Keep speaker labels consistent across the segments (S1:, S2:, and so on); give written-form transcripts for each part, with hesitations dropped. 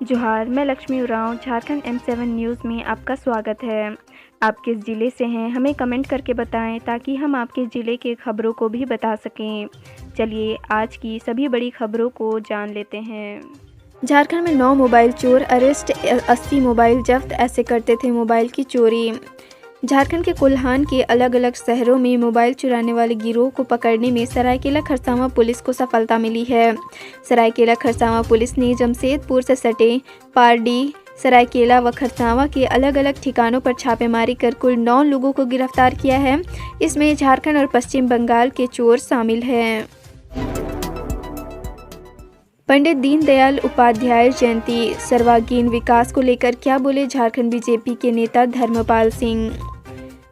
S1: जोहार, मैं Lakshmi Oraon Jharkhand M7 news में आपका स्वागत है। आप किस ज़िले से हैं हमें कमेंट करके बताएं ताकि हम आपके ज़िले के खबरों को भी बता सकें। चलिए आज की सभी बड़ी खबरों को जान लेते हैं। झारखंड में 9 मोबाइल चोर अरेस्ट, 80 मोबाइल जब्त, ऐसे करते थे मोबाइल की चोरी। झारखंड के कोल्हान के अलग अलग शहरों में मोबाइल चुराने वाले गिरोह को पकड़ने में सरायकेला खरसावां पुलिस को सफलता मिली है। सरायकेला खरसावां पुलिस ने जमशेदपुर से सटे पारडी, सरायकेला व खरसावां के अलग अलग ठिकानों पर छापेमारी कर कुल 9 लोगों को गिरफ्तार किया है। इसमें झारखंड और पश्चिम बंगाल के चोर शामिल हैं। पंडित दीनदयाल उपाध्याय जयंती, सर्वांगीण विकास को लेकर क्या बोले झारखंड बीजेपी के नेता धर्मपाल सिंह।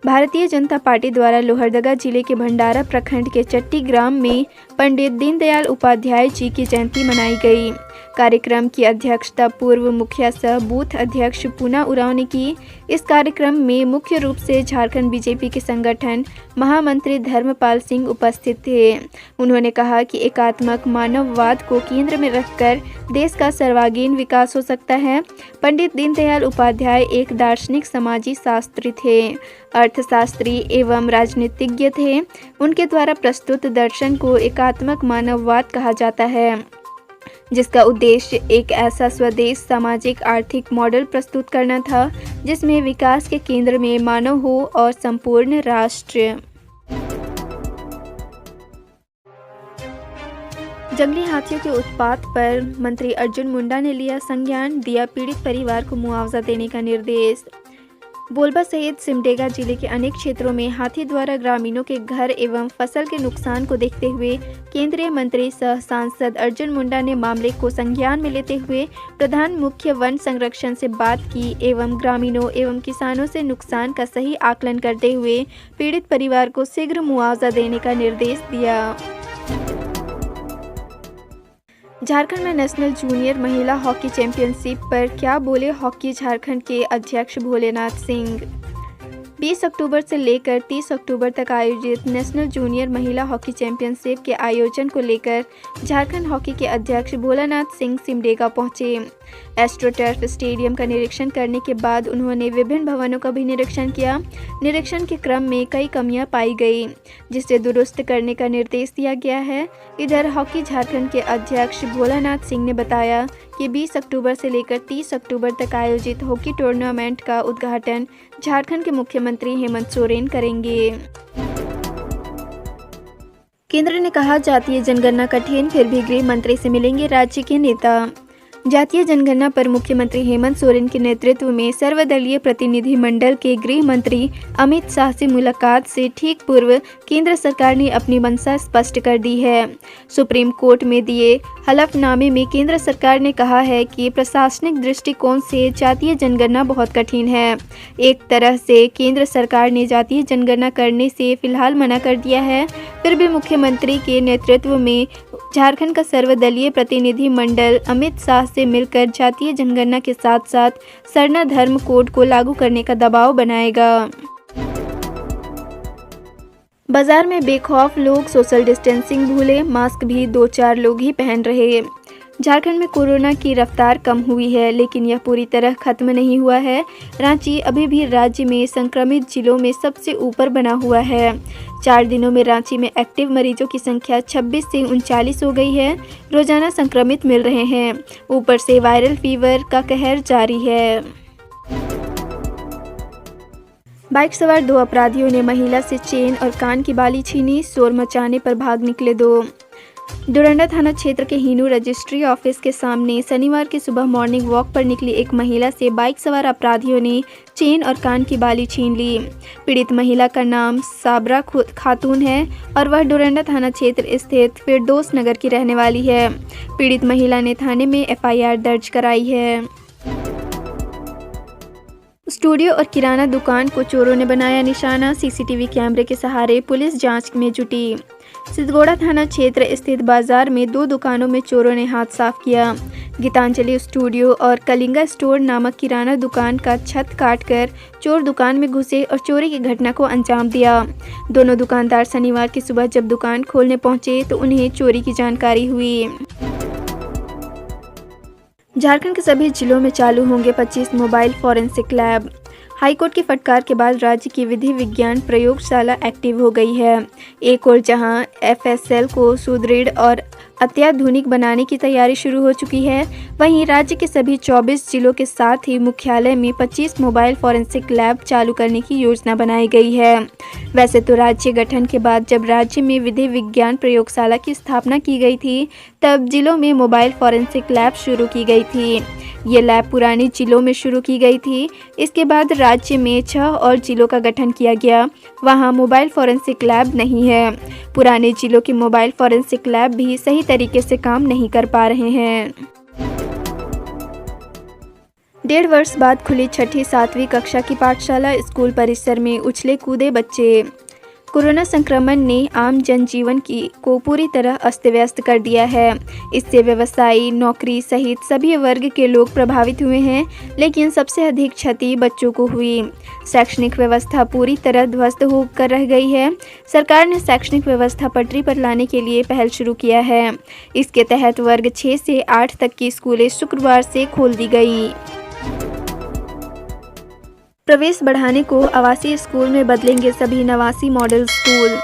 S1: भारतीय जनता पार्टी द्वारा लोहरदगा जिले के भंडारा प्रखंड के चट्टी ग्राम में पंडित दीनदयाल उपाध्याय जी की जयंती मनाई गई। कार्यक्रम की अध्यक्षता पूर्व मुखिया सह बूथ अध्यक्ष पूना उरांव ने की। इस कार्यक्रम में मुख्य रूप से झारखंड बीजेपी के संगठन महामंत्री धर्मपाल सिंह उपस्थित थे। उन्होंने कहा कि एकात्मक मानववाद को केंद्र में रखकर देश का सर्वांगीण विकास हो सकता है। पंडित दीनदयाल उपाध्याय एक दार्शनिक समाजी शास्त्री थे, अर्थशास्त्री एवं राजनीतिज्ञ थे। उनके द्वारा प्रस्तुत दर्शन को एकात्मक मानववाद कहा जाता है, जिसका उद्देश्य एक ऐसा स्वदेश सामाजिक आर्थिक मॉडल प्रस्तुत करना था जिसमें विकास के केंद्र में मानव हो और संपूर्ण राष्ट्र। जंगली हाथियों के उत्पात पर मंत्री अर्जुन मुंडा ने लिया संज्ञान, दिया पीड़ित परिवार को मुआवजा देने का निर्देश। बोलबा सहित सिमडेगा जिले के अनेक क्षेत्रों में हाथी द्वारा ग्रामीणों के घर एवं फसल के नुकसान को देखते हुए केंद्रीय मंत्री सह सांसद अर्जुन मुंडा ने मामले को संज्ञान में लेते हुए प्रधान मुख्य वन संरक्षण से बात की एवं ग्रामीणों एवं किसानों से नुकसान का सही आकलन करते हुए पीड़ित परिवार को शीघ्र मुआवजा देने का निर्देश दिया। झारखंड में नेशनल जूनियर महिला हॉकी चैंपियनशिप पर क्या बोले हॉकी झारखंड के अध्यक्ष भोलेनाथ सिंह। 20 अक्टूबर से लेकर 30 अक्टूबर तक आयोजित नेशनल जूनियर महिला हॉकी चैंपियनशिप के आयोजन को लेकर झारखंड हॉकी के अध्यक्ष भोलानाथ सिंह सिमडेगा पहुंचे। एस्ट्रोटर्फ स्टेडियम का निरीक्षण करने के बाद उन्होंने विभिन्न भवनों का भी निरीक्षण किया। निरीक्षण के क्रम में कई कमियां पाई गई, जिसे दुरुस्त करने का निर्देश दिया गया है। इधर हॉकी झारखंड के अध्यक्ष भोलानाथ सिंह ने बताया कि 20 अक्टूबर से लेकर 30 अक्टूबर तक आयोजित हॉकी टूर्नामेंट का उद्घाटन झारखंड के मुख्यमंत्री हेमंत सोरेन करेंगे। केंद्र ने कहा जातीय जनगणना कठिन, फिर भी गृह मंत्री से मिलेंगे राज्य के नेता। जातीय जनगणना पर मुख्यमंत्री हेमंत सोरेन के नेतृत्व में सर्वदलीय प्रतिनिधि मंडल के गृह मंत्री अमित शाह से मुलाकात से ठीक पूर्व केंद्र सरकार ने अपनी मंशा स्पष्ट कर दी है। सुप्रीम कोर्ट में दिए हलफनामे में केंद्र सरकार ने कहा है कि प्रशासनिक दृष्टिकोण से जातीय जनगणना बहुत कठिन है। एक तरह से केंद्र सरकार ने जातीय जनगणना करने से फिलहाल मना कर दिया है, फिर भी मुख्यमंत्री के नेतृत्व में झारखंड का सर्वदलीय प्रतिनिधि मंडल अमित शाह से मिलकर जातीय जनगणना के साथ साथ सरना धर्म कोड को लागू करने का दबाव बनाएगा। बाजार में बेखौफ लोग सोशल डिस्टेंसिंग भूले, मास्क भी 2-4 लोग ही पहन रहे। झारखंड में कोरोना की रफ्तार कम हुई है, लेकिन यह पूरी तरह खत्म नहीं हुआ है। रांची अभी भी राज्य में संक्रमित जिलों में सबसे ऊपर बना हुआ है। 4 दिनों में रांची में एक्टिव मरीजों की संख्या 26 से 39 हो गई है। रोजाना संक्रमित मिल रहे हैं, ऊपर से वायरल फीवर का कहर जारी है। बाइक सवार 2 अपराधियों ने महिला से चेन और कान की बाली छीनी, शोर मचाने पर भाग निकले 2। डोरंडा थाना क्षेत्र के हिनू रजिस्ट्री ऑफिस के सामने शनिवार की सुबह मॉर्निंग वॉक पर निकली एक महिला से बाइक सवार अपराधियों ने चेन और कान की बाली छीन ली। पीड़ित महिला का नाम साबरा खातून है और वह डोरंडा थाना क्षेत्र स्थित फिरदौस नगर की रहने वाली है। पीड़ित महिला ने थाने में FIR दर्ज कराई है। स्टूडियो और किराना दुकान को चोरों ने बनाया निशाना, CCTV कैमरे के सहारे पुलिस जांच में जुटी। सिद्धगोड़ा थाना क्षेत्र स्थित बाजार में 2 दुकानों में चोरों ने हाथ साफ किया। गीतांजलि स्टूडियो और कलिंगा स्टोर नामक किराना दुकान का छत काटकर चोर दुकान में घुसे और चोरी की घटना को अंजाम दिया। दोनों दुकानदार शनिवार की सुबह जब दुकान खोलने पहुंचे तो उन्हें चोरी की जानकारी हुई। झारखंड के सभी जिलों में चालू होंगे 25 मोबाइल फॉरेंसिक लैब। हाईकोर्ट की फटकार के बाद राज्य की विधि विज्ञान प्रयोगशाला एक्टिव हो गई है। एक और जहां एफएसएल को सुदृढ़ और अत्याधुनिक बनाने की तैयारी शुरू हो चुकी है, वहीं राज्य के सभी 24 जिलों के साथ ही मुख्यालय में 25 मोबाइल फॉरेंसिक लैब चालू करने की योजना बनाई गई है। वैसे तो राज्य गठन के बाद जब राज्य में विधि विज्ञान प्रयोगशाला की स्थापना की गई थी, तब जिलों में मोबाइल फॉरेंसिक लैब शुरू की गई थी। ये लैब पुराने जिलों में शुरू की गई थी। इसके बाद राज्य में 6 और जिलों का गठन किया गया, वहां मोबाइल फॉरेंसिक लैब नहीं है। पुराने जिलों के मोबाइल फॉरेंसिक लैब भी सही तरीके से काम नहीं कर पा रहे हैं। 1.5 वर्ष बाद खुली छठी 7वीं कक्षा की पाठशाला, स्कूल परिसर में उछले कूदे बच्चे। कोरोना संक्रमण ने आम जनजीवन को पूरी तरह अस्त व्यस्त कर दिया है। इससे व्यवसायी, नौकरी सहित सभी वर्ग के लोग प्रभावित हुए हैं, लेकिन सबसे अधिक क्षति बच्चों को हुई। शैक्षणिक व्यवस्था पूरी तरह ध्वस्त होकर रह गई है। सरकार ने शैक्षणिक व्यवस्था पटरी पर लाने के लिए पहल शुरू किया है। इसके तहत वर्ग 6 से 8 तक की स्कूलें शुक्रवार से खोल दी गई। प्रवेश बढ़ाने को आवासीय स्कूल में बदलेंगे सभी नवासी मॉडल स्कूल।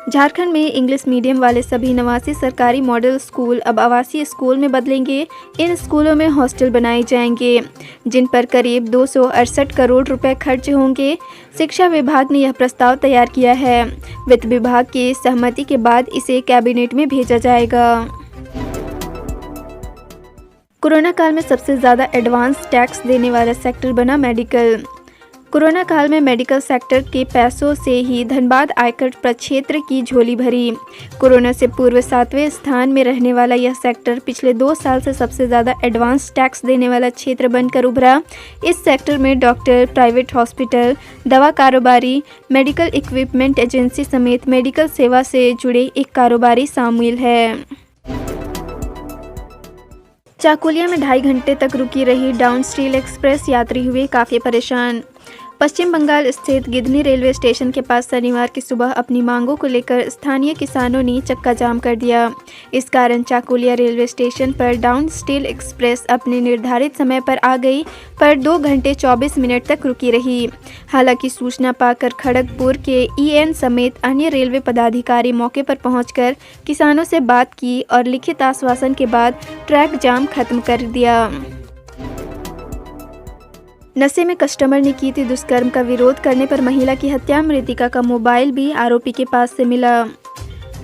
S1: झारखंड में इंग्लिश मीडियम वाले सभी नवासी सरकारी मॉडल स्कूल अब आवासीय स्कूल में बदलेंगे। इन स्कूलों में हॉस्टल बनाए जाएंगे, जिन पर करीब 268 करोड़ रुपए खर्च होंगे। शिक्षा विभाग ने यह प्रस्ताव तैयार किया है। वित्त विभाग की सहमति के बाद इसे कैबिनेट में भेजा जाएगा। कोरोना काल में सबसे ज़्यादा एडवांस टैक्स देने वाला सेक्टर बना मेडिकल। कोरोना काल में मेडिकल सेक्टर के पैसों से ही धनबाद आयकर प्रक्षेत्र की झोली भरी। कोरोना से पूर्व 7वें स्थान में रहने वाला यह सेक्टर पिछले 2 साल से सबसे ज़्यादा एडवांस टैक्स देने वाला क्षेत्र बनकर उभरा। इस सेक्टर में डॉक्टर, प्राइवेट हॉस्पिटल, दवा कारोबारी, मेडिकल इक्विपमेंट एजेंसी समेत मेडिकल सेवा से जुड़े एक कारोबारी शामिल है। चाकुलिया में 2.5 घंटे तक रुकी रही डाउन स्टील एक्सप्रेस, यात्री हुए काफ़ी परेशान। पश्चिम बंगाल स्थित गिधनी रेलवे स्टेशन के पास शनिवार की सुबह अपनी मांगों को लेकर स्थानीय किसानों ने चक्का जाम कर दिया। इस कारण चाकुलिया रेलवे स्टेशन पर डाउन स्टील एक्सप्रेस अपने निर्धारित समय पर आ गई, पर 2 घंटे 24 मिनट तक रुकी रही। हालांकि सूचना पाकर खड़गपुर के ईएन समेत अन्य रेलवे पदाधिकारी मौके पर पहुंचकर किसानों से बात की और लिखित आश्वासन के बाद ट्रैक जाम खत्म कर दिया। नशे में कस्टमर ने की थी दुष्कर्म का विरोध करने पर महिला की हत्या, मृतिका का मोबाइल भी आरोपी के पास से मिला।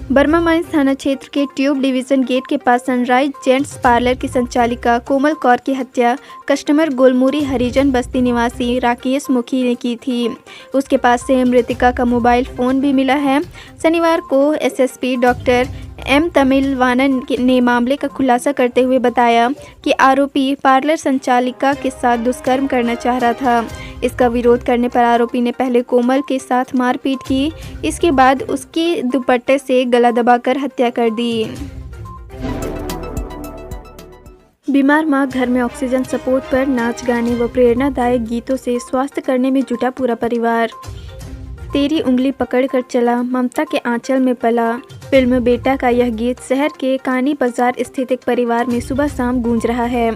S1: बर्मा माइंस थाना क्षेत्र के ट्यूब डिवीजन गेट के पास सनराइज जेंट्स पार्लर की संचालिका कोमल कौर की हत्या कस्टमर गोलमुरी हरिजन बस्ती निवासी राकेश मुखी ने की थी। उसके पास से मृतिका का मोबाइल फ़ोन भी मिला है। शनिवार को एसएसपी डॉक्टर एम तमिलवानन ने मामले का खुलासा करते हुए बताया कि आरोपी पार्लर संचालिका के साथ दुष्कर्म करना चाह रहा था। इसका विरोध करने पर आरोपी ने पहले कोमल के साथ मारपीट की, इसके बाद उसके दुपट्टे से गला दबाकर हत्या कर दी। बीमार मां घर में ऑक्सीजन सपोर्ट पर नाच गाने व प्रेरणादायक गीतों से स्वास्थ्य करने में जुटा पूरा परिवार। तेरी उंगली पकड़कर चला, ममता के आंचल में पला, फिल्म बेटा का यह गीत शहर के कानी बाजार स्थित एक परिवार में सुबह शाम गूंज रहा है।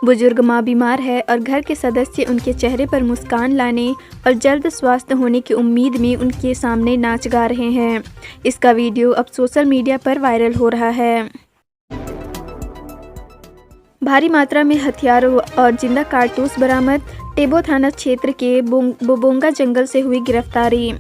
S1: बुजुर्ग मां बीमार है और घर के सदस्य उनके चेहरे पर मुस्कान लाने और जल्द स्वस्थ होने की उम्मीद में उनके सामने नाच गा रहे हैं। इसका वीडियो अब सोशल मीडिया पर वायरल हो रहा है। भारी मात्रा में हथियार और जिंदा कारतूस बरामद, टेबो थाना क्षेत्र के बोबोंगा जंगल से हुई गिरफ्तारी।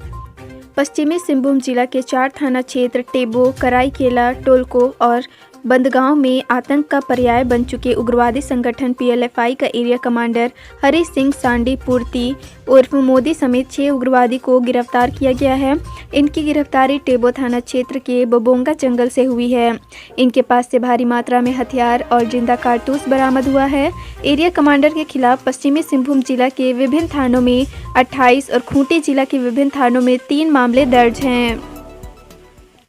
S1: पश्चिमी सिंहभूम जिला के 4 थाना क्षेत्र टेबो, कराईकेला, टोलको और बंदगांव में आतंक का पर्याय बन चुके उग्रवादी संगठन पीएलएफआई का एरिया कमांडर हरि सिंह सांडी पूर्ति उर्फ मोदी समेत 6 उग्रवादी को गिरफ्तार किया गया है। इनकी गिरफ्तारी टेबो थाना क्षेत्र के बोबोंगा जंगल से हुई है। इनके पास से भारी मात्रा में हथियार और जिंदा कारतूस बरामद हुआ है। एरिया कमांडर के खिलाफ पश्चिमी सिंहभूम जिला के विभिन्न थानों में 28 और खूंटी जिला के विभिन्न थानों में 3 मामले दर्ज हैं।